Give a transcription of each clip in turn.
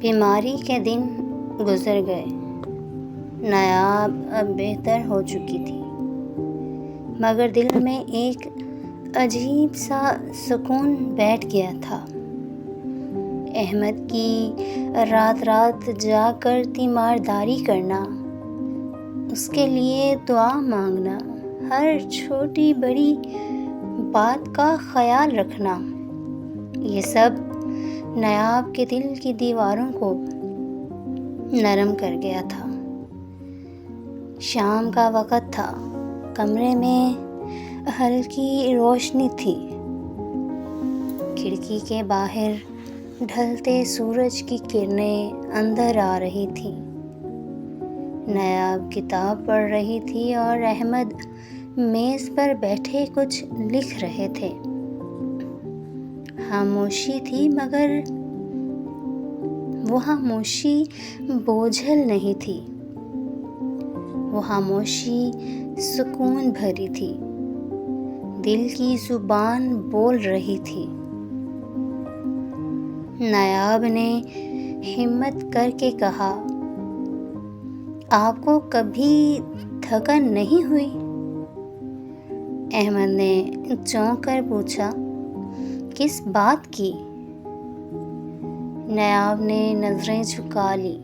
بیماری کے دن گزر گئے۔ نایاب اب بہتر ہو چکی تھی، مگر دل میں ایک عجیب سا سکون بیٹھ گیا تھا۔ احمد کی رات رات جا کر تیمارداری کرنا، اس کے لیے دعا مانگنا، ہر چھوٹی بڑی بات کا خیال رکھنا، یہ سب نایاب کے دل کی دیواروں کو نرم کر گیا تھا۔ شام کا وقت تھا، کمرے میں ہلکی روشنی تھی، کھڑکی کے باہر ڈھلتے سورج کی کرنیں اندر آ رہی تھیں۔ نایاب کتاب پڑھ رہی تھی اور احمد میز پر بیٹھے کچھ لکھ رہے تھے۔ خاموشی تھی، مگر وہ خاموشی بوجھل نہیں تھی، وہ خاموشی سکون بھری تھی، دل کی زبان بول رہی تھی۔ نایاب نے ہمت کر کے کہا، آپ کو کبھی تھکن نہیں ہوئی؟ احمد نے چونک کر پوچھا، کس بات کی؟ نایاب نے نظریں جھکا لی،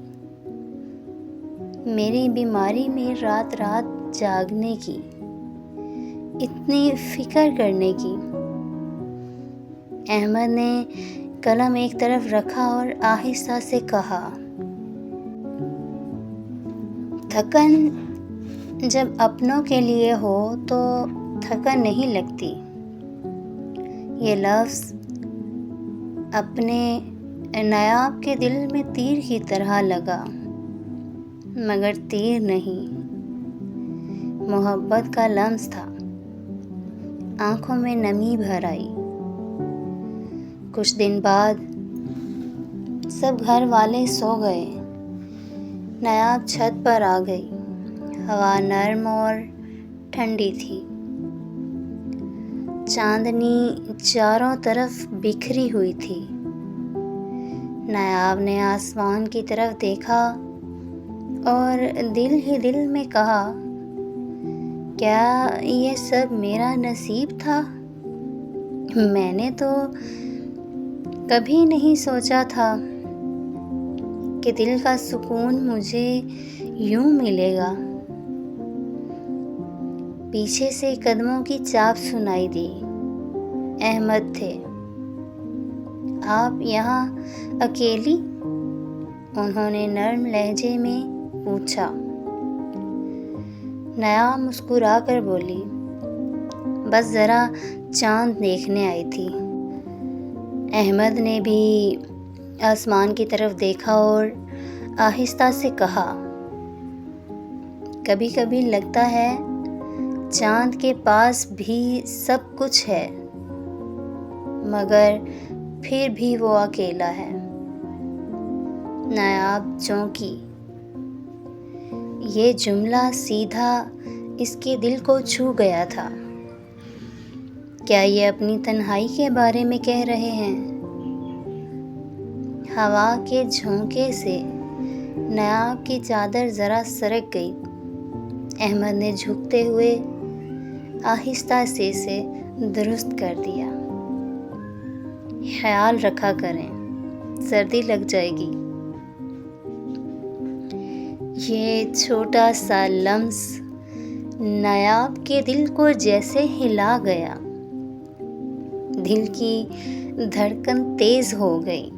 میری بیماری میں رات رات جاگنے کی، اتنی فکر کرنے کی۔ احمد نے قلم ایک طرف رکھا اور آہستہ سے کہا، تھکن جب اپنوں کے لیے ہو تو تھکن نہیں لگتی۔ یہ لفظ اپنے نایاب کے دل میں تیر کی طرح لگا، مگر تیر نہیں، محبت کا لمس تھا۔ آنکھوں میں نمی بھر آئی۔ کچھ دن بعد سب گھر والے سو گئے، نایاب چھت پر آ گئی۔ ہوا نرم اور ٹھنڈی تھی، چاندنی چاروں طرف بکھری ہوئی تھی۔ نایاب نے آسمان کی طرف دیکھا اور دل ہی دل میں کہا، کیا یہ سب میرا نصیب تھا؟ میں نے تو کبھی نہیں سوچا تھا کہ دل کا سکون مجھے یوں ملے گا۔ پیچھے سے قدموں کی چاپ سنائی دی۔ احمد تھے۔ آپ یہاں اکیلی؟ انہوں نے نرم لہجے میں پوچھا۔ نایاب مسکرا کر بولی، بس ذرا چاند دیکھنے آئی تھی۔ احمد نے بھی آسمان کی طرف دیکھا اور آہستہ سے کہا، کبھی کبھی لگتا ہے چاند کے پاس بھی سب کچھ ہے، مگر پھر بھی وہ اکیلا ہے۔ نایاب چونکی۔ یہ جملہ سیدھا اس کے دل کو چھو گیا تھا۔ کیا یہ اپنی تنہائی کے بارے میں کہہ رہے ہیں؟ ہوا کے جھونکے سے نایاب کی چادر ذرا سرک گئی۔ احمد نے جھکتے ہوئے آہستہ سے اسے درست کر دیا۔ خیال رکھا کریں، سردی لگ جائے گی۔ یہ چھوٹا سا لمس نایاب کے دل کو جیسے ہلا گیا۔ دل کی دھڑکن تیز ہو گئی،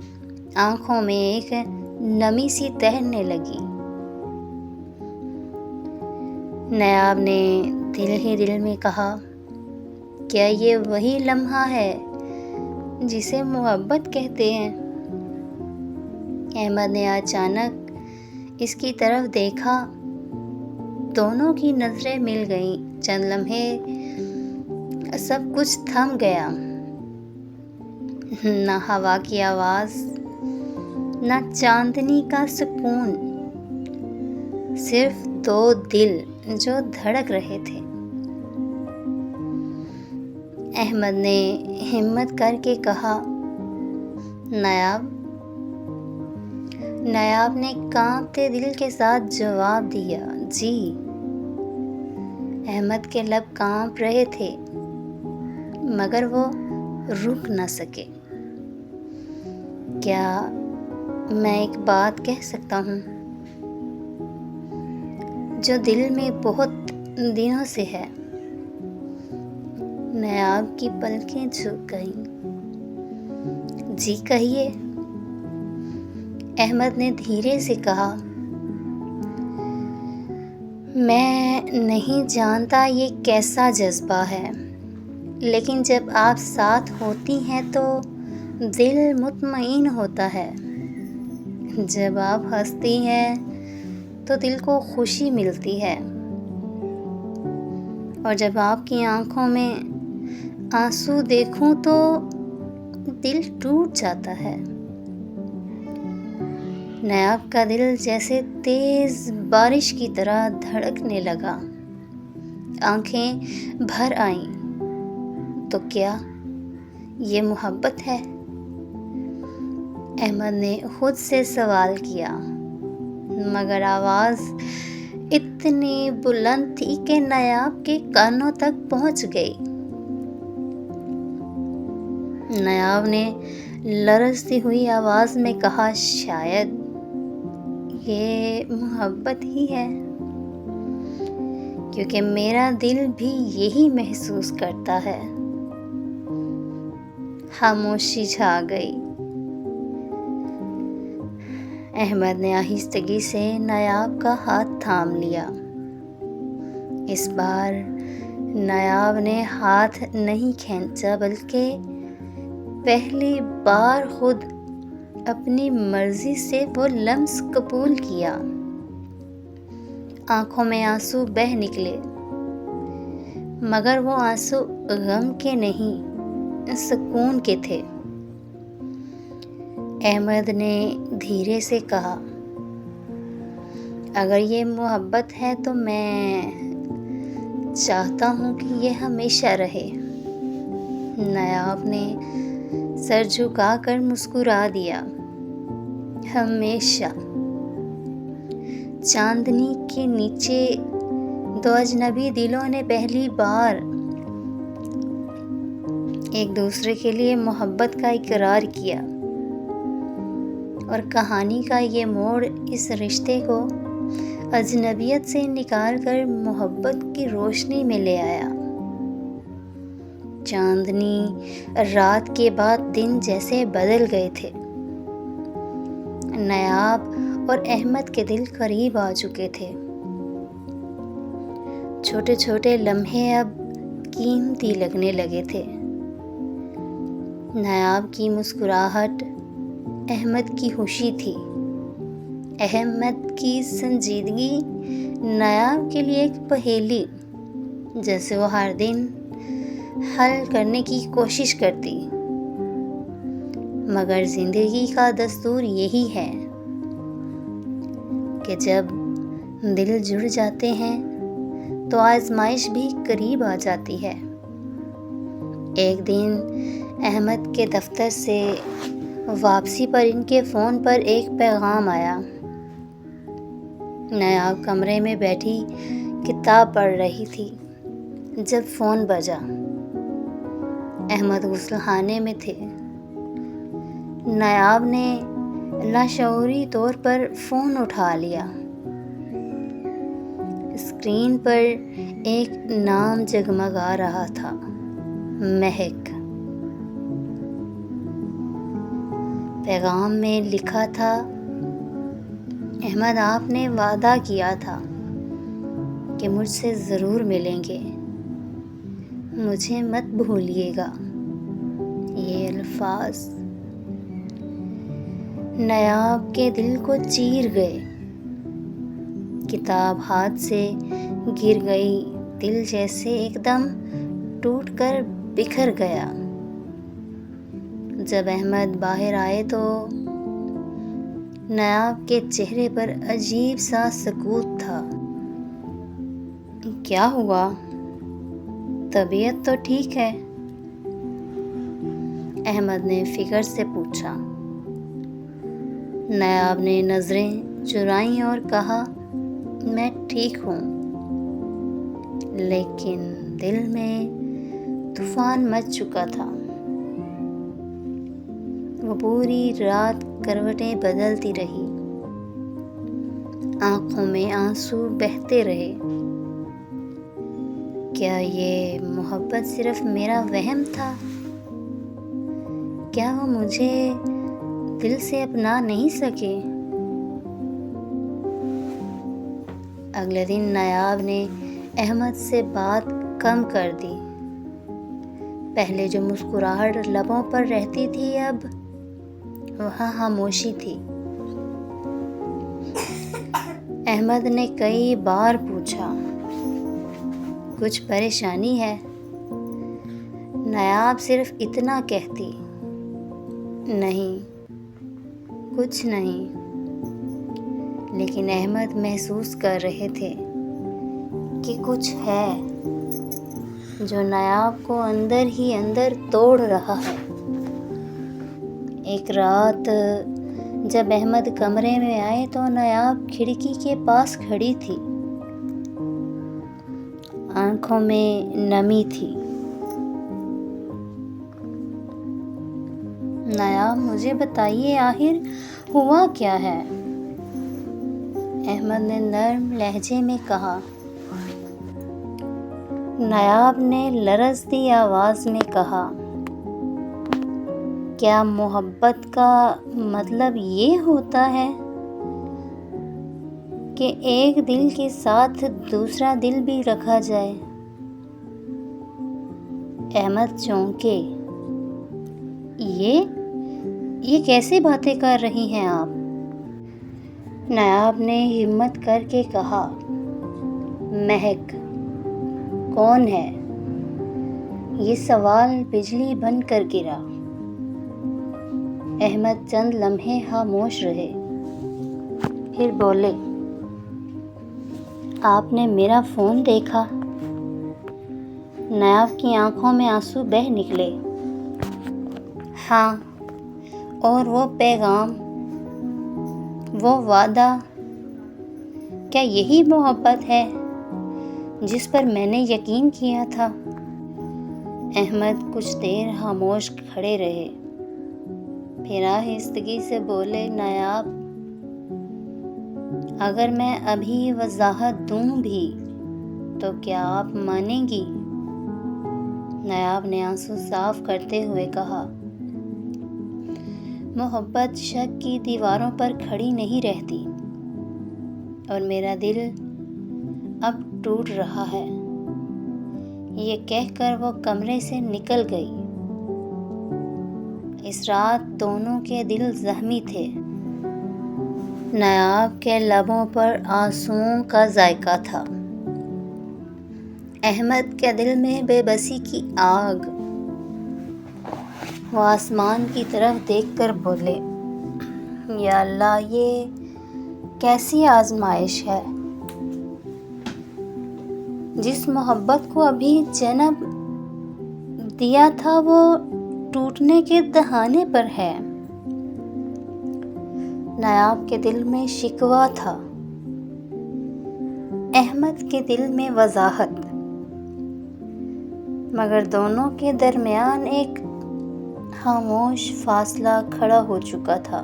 آنکھوں میں ایک نمی سی تیرنے لگی۔ نایاب نے دل ہی دل میں کہا، کیا یہ وہی لمحہ ہے جسے محبت کہتے ہیں؟ احمد نے اچانک اس کی طرف دیکھا، دونوں کی نظریں مل گئیں۔ چند لمحے سب کچھ تھم گیا، نہ ہوا کی آواز، نہ چاندنی کا سکون، صرف دو دل جو دھڑک رہے تھے۔ احمد نے ہمت کر کے کہا، نایاب، نایاب نے کانپتے دل کے ساتھ جواب دیا، جی۔ احمد کے لب کانپ رہے تھے مگر وہ رک نہ سکے۔ کیا میں ایک بات کہہ سکتا ہوں جو دل میں بہت دنوں سے ہے؟ نایاب کی پلکیں جھک گئیں۔ جی کہیے، احمد نے دھیرے سے کہا۔ میں نہیں جانتا یہ کیسا جذبہ ہے، لیکن جب آپ ساتھ ہوتی ہیں تو دل مطمئن ہوتا ہے۔ جب آپ ہنستی ہیں تو دل کو خوشی ملتی ہے، اور جب آپ کی آنکھوں میں آنسو دیکھوں تو دل ٹوٹ جاتا ہے۔ نایاب کا دل جیسے تیز بارش کی طرح دھڑکنے لگا، آنکھیں بھر آئیں۔ تو کیا یہ محبت ہے؟ احمد نے خود سے سوال کیا، مگر آواز اتنی بلند تھی کہ نایاب کے کانوں تک پہنچ گئی۔ نایاب نے لرزتی ہوئی آواز میں کہا، شاید یہ محبت ہی ہے، کیونکہ میرا دل بھی یہی محسوس کرتا ہے۔ خاموشی چھا گئی۔ احمد نے آہستگی سے نایاب کا ہاتھ تھام لیا۔ اس بار نایاب نے ہاتھ نہیں کھینچا، بلکہ پہلی بار خود اپنی مرضی سے وہ لمس قبول کیا۔ آنکھوں میں آنسو بہہ نکلے، مگر وہ آنسو غم کے نہیں، سکون کے تھے۔ احمد نے دھیرے سے کہا، اگر یہ محبت ہے تو میں چاہتا ہوں کہ یہ ہمیشہ رہے۔ نایاب نے سر جھکا کر مسکرا دیا، ہمیشہ۔ چاندنی کے نیچے دو اجنبی دلوں نے پہلی بار ایک دوسرے کے لیے محبت کا اقرار کیا، اور کہانی کا یہ موڑ اس رشتے کو اجنبیت سے نکال کر محبت کی روشنی میں لے آیا۔ چاندنی رات کے بعد دن جیسے بدل گئے تھے۔ نایاب اور احمد کے دل قریب آ چکے تھے۔ چھوٹے چھوٹے لمحے اب قیمتی لگنے لگے تھے۔ نایاب کی مسکراہٹ احمد کی خوشی تھی، احمد کی سنجیدگی نایاب کے لیے ایک پہیلی، جیسے وہ ہر دن حل کرنے کی کوشش کرتی۔ مگر زندگی کا دستور یہی ہے کہ جب دل جڑ جاتے ہیں تو آزمائش بھی قریب آ جاتی ہے۔ ایک دن احمد کے دفتر سے واپسی پر ان کے فون پر ایک پیغام آیا۔ نایاب کمرے میں بیٹھی کتاب پڑھ رہی تھی جب فون بجا۔ احمد غسل خانے میں تھے۔ نایاب نے لاشعوری طور پر فون اٹھا لیا۔ اسکرین پر ایک نام جگمگا رہا تھا، مہک۔ پیغام میں لکھا تھا، احمد آپ نے وعدہ کیا تھا کہ مجھ سے ضرور ملیں گے، مجھے مت بھولیے گا۔ یہ الفاظ نایاب کے دل کو چیر گئے۔ کتاب ہاتھ سے گر گئی، دل جیسے ایک دم ٹوٹ کر بکھر گیا۔ جب احمد باہر آئے تو نایاب کے چہرے پر عجیب سا سکوت تھا۔ کیا ہوا؟ طبیعت تو ٹھیک ہے؟ احمد نے فکر سے پوچھا۔ نایاب نے نظریں چرائیں اور کہا، میں ٹھیک ہوں، لیکن دل میں طوفان مچ چکا تھا۔ وہ پوری رات کروٹیں بدلتی رہی، آنکھوں میں آنسو بہتے رہے۔ کیا یہ محبت صرف میرا وہم تھا؟ کیا وہ مجھے دل سے اپنا نہیں سکے؟ اگلے دن نایاب نے احمد سے بات کم کر دی۔ پہلے جو مسکراہٹ لبوں پر رہتی تھی، اب وہاں خاموشی تھی۔ احمد نے کئی بار پوچھا، کچھ پریشانی ہے؟ نایاب صرف اتنا کہتی، نہیں، کچھ نہیں۔ لیکن احمد محسوس کر رہے تھے کہ کچھ ہے جو نایاب کو اندر ہی اندر توڑ رہا ہے۔ ایک رات جب احمد کمرے میں آئے تو نایاب کھڑکی کے پاس کھڑی تھی، آنکھوں میں نمی تھی۔ نایاب، مجھے بتائیے، آخر ہوا کیا ہے؟ احمد نے نرم لہجے میں کہا۔ نایاب نے لرزتی آواز میں کہا، کیا محبت کا مطلب یہ ہوتا ہے کہ ایک دل کے ساتھ دوسرا دل بھی رکھا جائے؟ احمد چونکے۔ یہ کیسی باتیں کر رہی ہیں آپ؟ نایاب نے ہمت کر کے کہا، مہک کون ہے؟ یہ سوال بجلی بن کر گرا۔ احمد چند لمحے خاموش رہے، پھر بولے، آپ نے میرا فون دیکھا؟ نایاب کی آنکھوں میں آنسو بہہ نکلے۔ ہاں، اور وہ پیغام، وہ وعدہ، کیا یہی محبت ہے جس پر میں نے یقین کیا تھا؟ احمد کچھ دیر خاموش کھڑے رہے، پھر آہستگی سے بولے، نایاب، اگر میں ابھی وضاحت دوں بھی تو کیا آپ مانیں گی؟ نایاب نے آنسو صاف کرتے ہوئے کہا، محبت شک کی دیواروں پر کھڑی نہیں رہتی، اور میرا دل اب ٹوٹ رہا ہے۔ یہ کہہ کر وہ کمرے سے نکل گئی۔ اس رات دونوں کے دل زخمی تھے۔ نایاب کے لبوں پر آنسوؤں کا ذائقہ تھا، احمد کے دل میں بے بسی کی آگ۔ وہ آسمان کی طرف دیکھ کر بولے، یا اللہ، یہ کیسی آزمائش ہے؟ جس محبت کو ابھی جنم دیا تھا وہ ٹوٹنے کے دہانے پر ہے۔ نایاب کے دل میں شکوہ تھا، احمد کے دل میں وضاحت، مگر دونوں کے درمیان ایک خاموش فاصلہ کھڑا ہو چکا تھا۔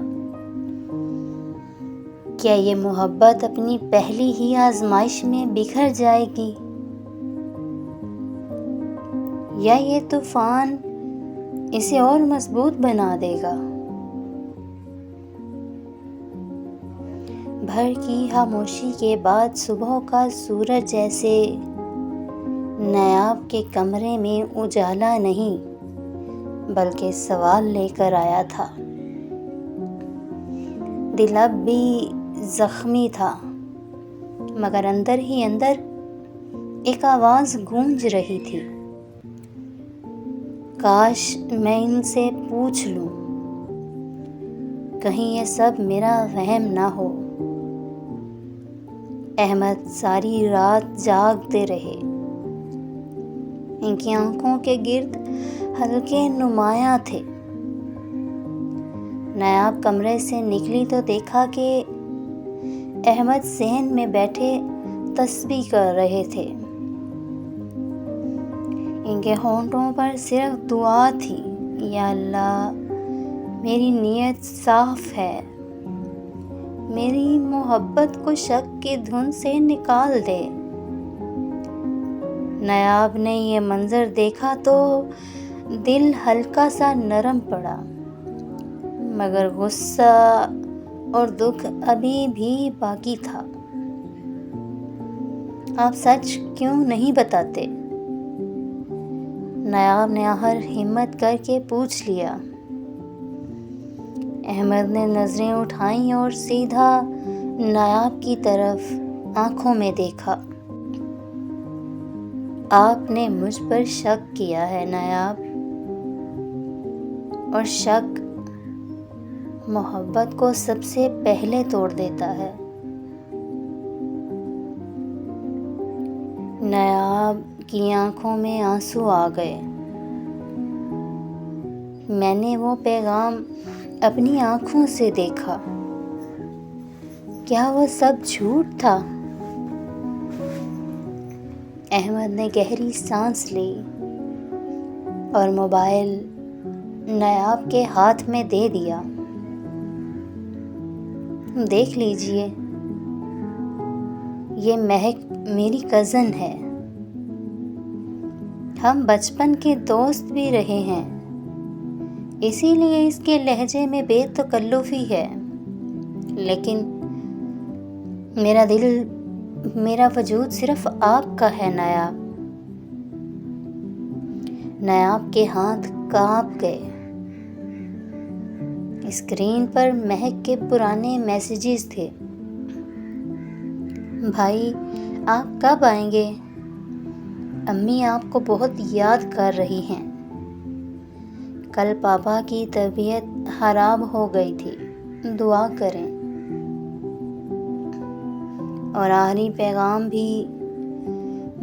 کیا یہ محبت اپنی پہلی ہی آزمائش میں بکھر جائے گی، یا یہ طوفان اسے اور مضبوط بنا دے گا؟ بھر کی خاموشی کے بعد صبح کا سورج جیسے نایاب کے کمرے میں اجالا نہیں بلکہ سوال لے کر آیا تھا۔ دل اب بھی زخمی تھا، مگر اندر ہی اندر ایک آواز گونج رہی تھی، کاش میں ان سے پوچھ لوں، کہیں یہ سب میرا وہم نہ ہو۔ احمد ساری رات جاگتے رہے، ان کی آنکھوں کے گرد ہلکے نمایاں تھے، نایاب کمرے سے نکلی تو دیکھا کہ احمد صحن میں بیٹھے تسبیح کر رہے تھے۔ ان کے ہونٹوں پر صرف دعا تھی، یا اللہ میری نیت صاف ہے، میری محبت کو شک کی دھند سے نکال دے۔ نایاب نے یہ منظر دیکھا تو دل ہلکا سا نرم پڑا، مگر غصہ اور دکھ ابھی بھی باقی تھا۔ آپ سچ کیوں نہیں بتاتے؟ نایاب نے آخر ہمت کر کے پوچھ لیا۔ احمد نے نظریں اٹھائیں اور سیدھا نایاب کی طرف آنکھوں میں دیکھا۔ آپ نے مجھ پر شک کیا ہے نایاب، اور شک محبت کو سب سے پہلے توڑ دیتا ہے۔ نایاب کی آنکھوں میں آنسو آ گئے۔ میں نے وہ پیغام اپنی آنکھوں سے دیکھا۔ کیا وہ سب جھوٹ تھا؟ احمد نے گہری سانس لی اور موبائل نایاب کے ہاتھ میں دے دیا۔ دیکھ لیجئے، یہ مہک میری کزن ہے، ہم بچپن کے دوست بھی رہے ہیں، اسی لیے اس کے لہجے میں بے تکلفی ہے، لیکن میرا دل، میرا وجود صرف آپ کا ہے نایاب۔ نایاب کے ہاتھ کانپ گئے۔ اسکرین پر مہک کے پرانے میسیجز تھے۔ بھائی آپ کب آئیں گے؟ امی آپ کو بہت یاد کر رہی ہیں، کل پاپا کی طبیعت خراب ہو گئی تھی، دعا کریں۔ اور آخری پیغام بھی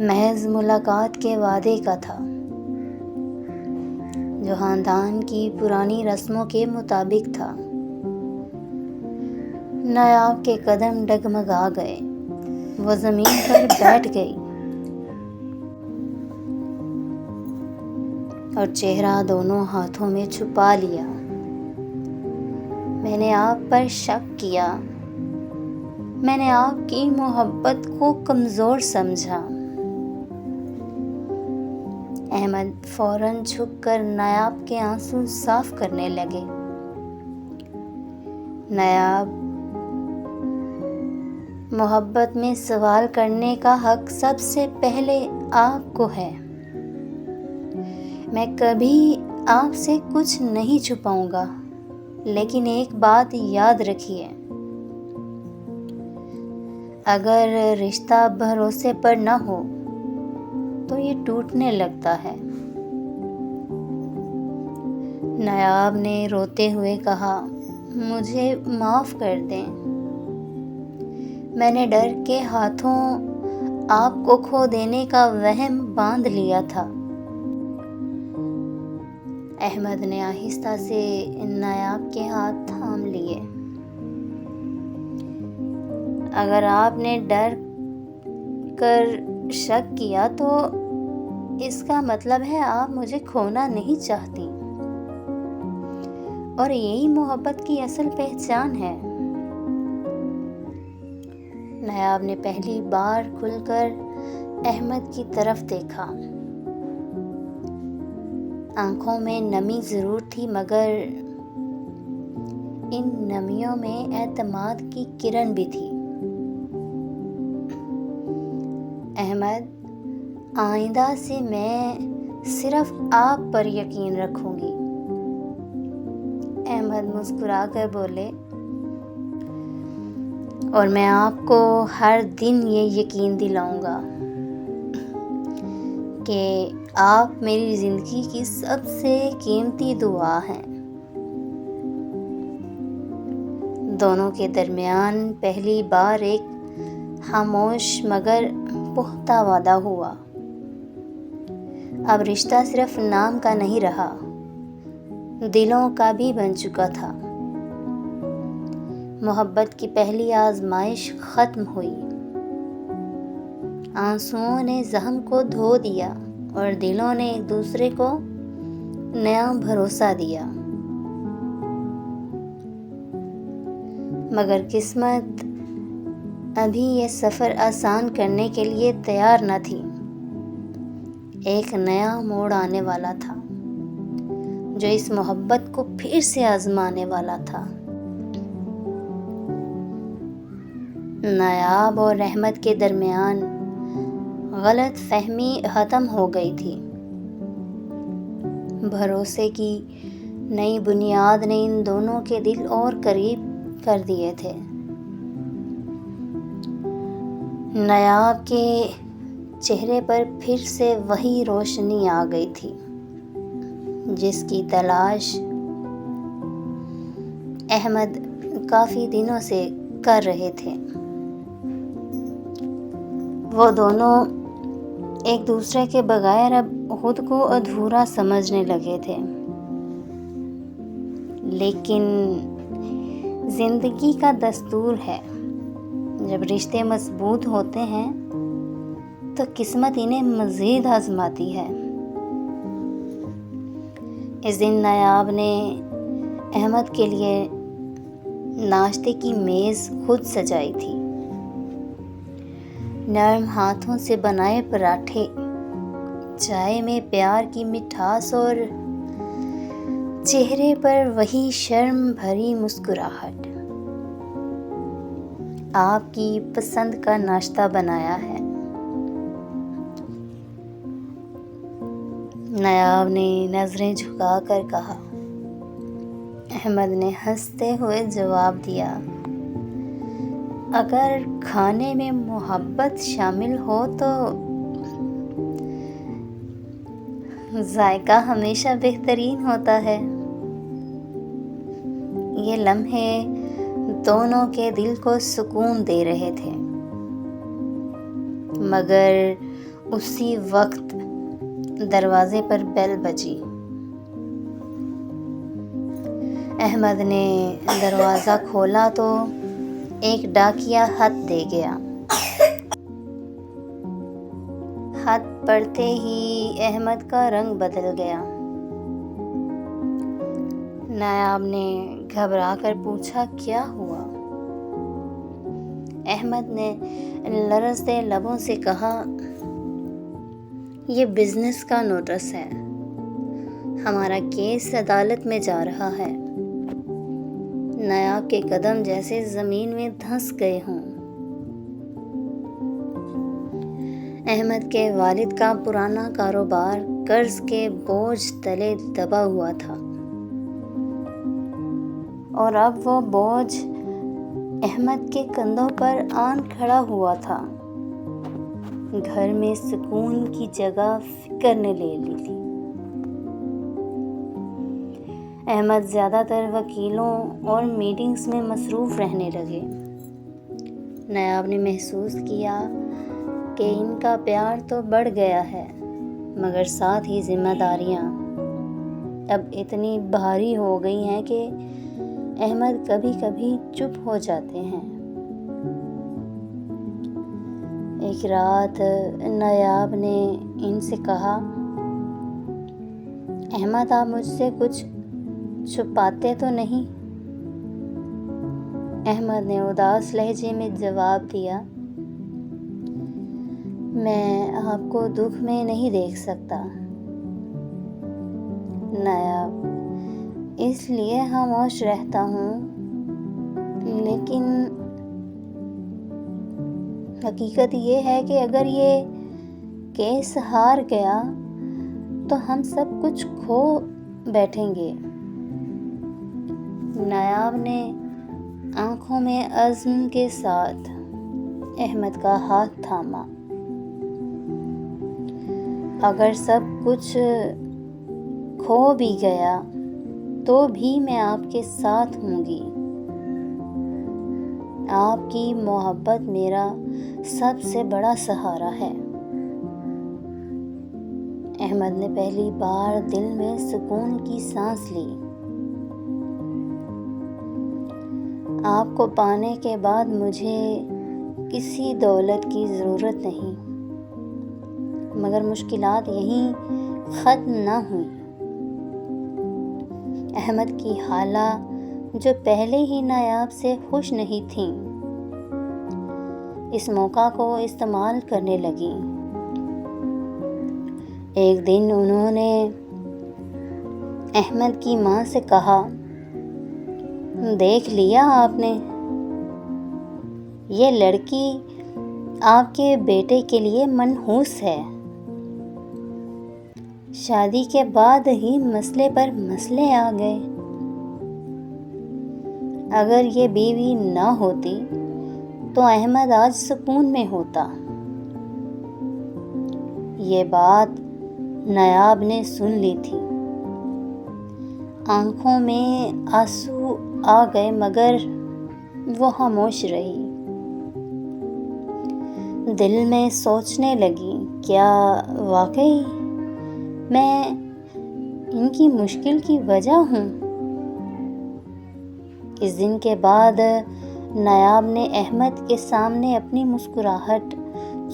محض ملاقات کے وعدے کا تھا، جو خاندان کی پرانی رسموں کے مطابق تھا۔ نایاب کے قدم ڈگمگا گئے، وہ زمین پر بیٹھ گئی اور چہرہ دونوں ہاتھوں میں چھپا لیا۔ میں نے آپ پر شک کیا، میں نے آپ کی محبت کو کمزور سمجھا۔ احمد فوراً جھک کر نایاب کے آنسو صاف کرنے لگے۔ نایاب، محبت میں سوال کرنے کا حق سب سے پہلے آپ کو ہے۔ میں کبھی آپ سے کچھ نہیں چھپاؤں گا، لیکن ایک بات یاد رکھیے، اگر رشتہ بھروسے پر نہ ہو تو یہ ٹوٹنے لگتا ہے۔ نایاب نے روتے ہوئے کہا، مجھے معاف کر دیں، میں نے ڈر کے ہاتھوں آپ کو کھو دینے کا وہم باندھ لیا تھا۔ احمد نے آہستہ سے نایاب کے ہاتھ تھام لیے۔ اگر آپ نے ڈر کر شک کیا تو اس کا مطلب ہے آپ مجھے کھونا نہیں چاہتی، اور یہی محبت کی اصل پہچان ہے۔ نایاب نے پہلی بار کھل کر احمد کی طرف دیکھا۔ آنکھوں میں نمی ضرور تھی، مگر ان نمیوں میں اعتماد کی کرن بھی تھی۔ احمد، آئندہ سے میں صرف آپ پر یقین رکھوں گی۔ احمد مسکرا کر بولے، اور میں آپ کو ہر دن یہ یقین دلاؤں گا کہ آپ میری زندگی کی سب سے قیمتی دعا ہیں۔ دونوں کے درمیان پہلی بار ایک خاموش مگر پختہ وعدہ ہوا۔ اب رشتہ صرف نام کا نہیں رہا، دلوں کا بھی بن چکا تھا۔ محبت کی پہلی آزمائش ختم ہوئی۔ آنسوؤں نے زخم کو دھو دیا اور دلوں نے ایک دوسرے کو نیا بھروسہ دیا، مگر قسمت ابھی یہ سفر آسان کرنے کے لیے تیار نہ تھی۔ ایک نیا موڑ آنے والا تھا جو اس محبت کو پھر سے آزمانے والا تھا۔ نایاب اور احمد کے درمیان غلط فہمی ختم ہو گئی تھی۔ بھروسے کی نئی بنیاد نے ان دونوں کے دل اور قریب کر دیے تھے۔ نایاب کے چہرے پر پھر سے وہی روشنی آ گئی تھی جس کی تلاش احمد کافی دنوں سے کر رہے تھے۔ وہ دونوں ایک دوسرے کے بغیر اب خود کو ادھورا سمجھنے لگے تھے، لیکن زندگی کا دستور ہے، جب رشتے مضبوط ہوتے ہیں تو قسمت انہیں مزید آزماتی ہے۔ اس دن نایاب نے احمد کے لیے ناشتے کی میز خود سجائی تھی۔ نرم ہاتھوں سے بنائے پراٹھے، چائے میں پیار کی مٹھاس اور چہرے پر وہی شرم بھری مسکراہٹ۔ آپ کی پسند کا ناشتہ بنایا ہے، نایاب نے نظریں جھکا کر کہا۔ احمد نے ہنستے ہوئے جواب دیا، اگر کھانے میں محبت شامل ہو تو ذائقہ ہمیشہ بہترین ہوتا ہے۔ یہ لمحے دونوں کے دل کو سکون دے رہے تھے، مگر اسی وقت دروازے پر بیل بجی۔ احمد نے دروازہ کھولا تو ایک ڈاکیا خط دے گیا۔ خط پڑھتے ہی احمد کا رنگ بدل گیا۔ نایاب نے گھبرا کر پوچھا، کیا ہوا؟ احمد نے لرزتے لبوں سے کہا، یہ بزنس کا نوٹس ہے، ہمارا کیس عدالت میں جا رہا ہے۔ نایاب کے قدم جیسے زمین میں دھنس گئے ہوں۔ احمد کے والد کا پرانا کاروبار قرض کے بوجھ تلے دبا ہوا تھا، اور اب وہ بوجھ احمد کے کندھوں پر آن کھڑا ہوا تھا۔ گھر میں سکون کی جگہ فکر نے لے لی تھی۔ احمد زیادہ تر وکیلوں اور میٹنگز میں مصروف رہنے لگے۔ نایاب نے محسوس کیا کہ ان کا پیار تو بڑھ گیا ہے، مگر ساتھ ہی ذمہ داریاں اب اتنی بھاری ہو گئی ہیں کہ احمد کبھی کبھی چپ ہو جاتے ہیں۔ ایک رات نایاب نے ان سے کہا، احمد آپ مجھ سے کچھ چھپاتے تو نہیں؟ احمد نے اداس لہجے میں جواب دیا، میں آپ کو دکھ میں نہیں دیکھ سکتا۔ نایاب، اس لیے خاموش رہتا ہوں، لیکن حقیقت یہ ہے کہ اگر یہ کیس ہار گیا تو ہم سب کچھ کھو بیٹھیں گے۔ نایاب نے آنکھوں میں عزم کے ساتھ احمد کا ہاتھ تھاما۔ اگر سب کچھ کھو بھی گیا تو بھی میں آپ کے ساتھ ہوں گی۔ آپ کی محبت میرا سب سے بڑا سہارا ہے۔ احمد نے پہلی بار دل میں سکون کی سانس لی۔ آپ کو پانے کے بعد مجھے کسی دولت کی ضرورت نہیں، مگر مشکلات یہیں ختم نہ ہوئیں۔ احمد کی خالہ جو پہلے ہی نایاب سے خوش نہیں تھیں، اس موقع کو استعمال کرنے لگیں۔ ایک دن انہوں نے احمد کی ماں سے کہا، دیکھ لیا آپ نے، یہ لڑکی آپ کے بیٹے کے لیے منحوس ہے۔ شادی کے بعد ہی مسئلے پر مسئلے آ گئے۔ اگر یہ بیوی نہ ہوتی تو احمد آج سکون میں ہوتا۔ یہ بات نایاب نے سن لی تھی۔ آنکھوں میں آنسو آ گئے مگر وہ خاموش رہی۔ دل میں سوچنے لگی، کیا واقعی میں ان کی مشکل کی وجہ ہوں؟ اس دن کے بعد نایاب نے احمد کے سامنے اپنی مسکراہٹ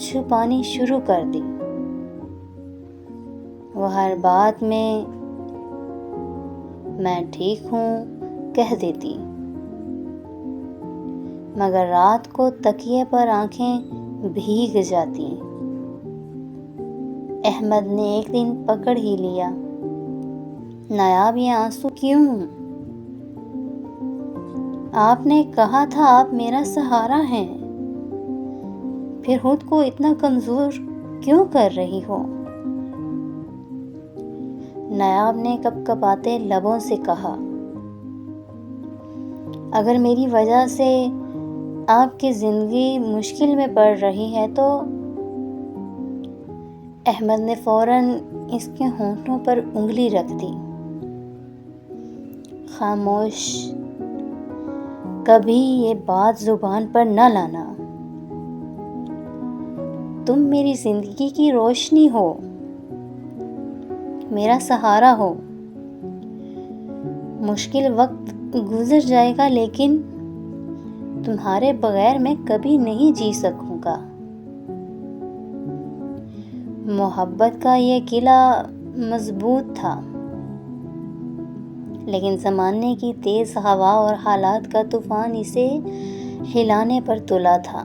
چھپانی شروع کر دی۔ وہ ہر بات میں ٹھیک ہوں کہہ دیتی، مگر رات کو تکیے پر آنکھیں بھیگ جاتی۔ احمد نے ایک دن پکڑ ہی لیا، نایاب یہ آنسو کیوں؟ آپ نے کہا تھا آپ میرا سہارا ہیں، پھر خود کو اتنا کمزور کیوں کر رہی ہو؟ نایاب نے کپ کپاتے لبوں سے کہا، اگر میری وجہ سے آپ کی زندگی مشکل میں پڑ رہی ہے تو… احمد نے فوراً اس کے ہونٹوں پر انگلی رکھ دی۔ خاموش، کبھی یہ بات زبان پر نہ لانا۔ تم میری زندگی کی روشنی ہو، میرا سہارا ہو۔ مشکل وقت گزر جائے گا لیکن تمہارے بغیر میں کبھی نہیں جی سکوں گا۔ محبت کا یہ قلعہ مضبوط تھا، لیکن زمانے کی تیز ہوا اور حالات کا طوفان اسے ہلانے پر تلا تھا۔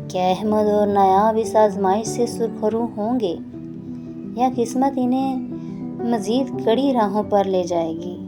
کیا احمد اور نایاب اس آزمائش سے سرخرو ہوں گے یا قسمت انہیں مزید کڑی راہوں پر لے جائے گی؟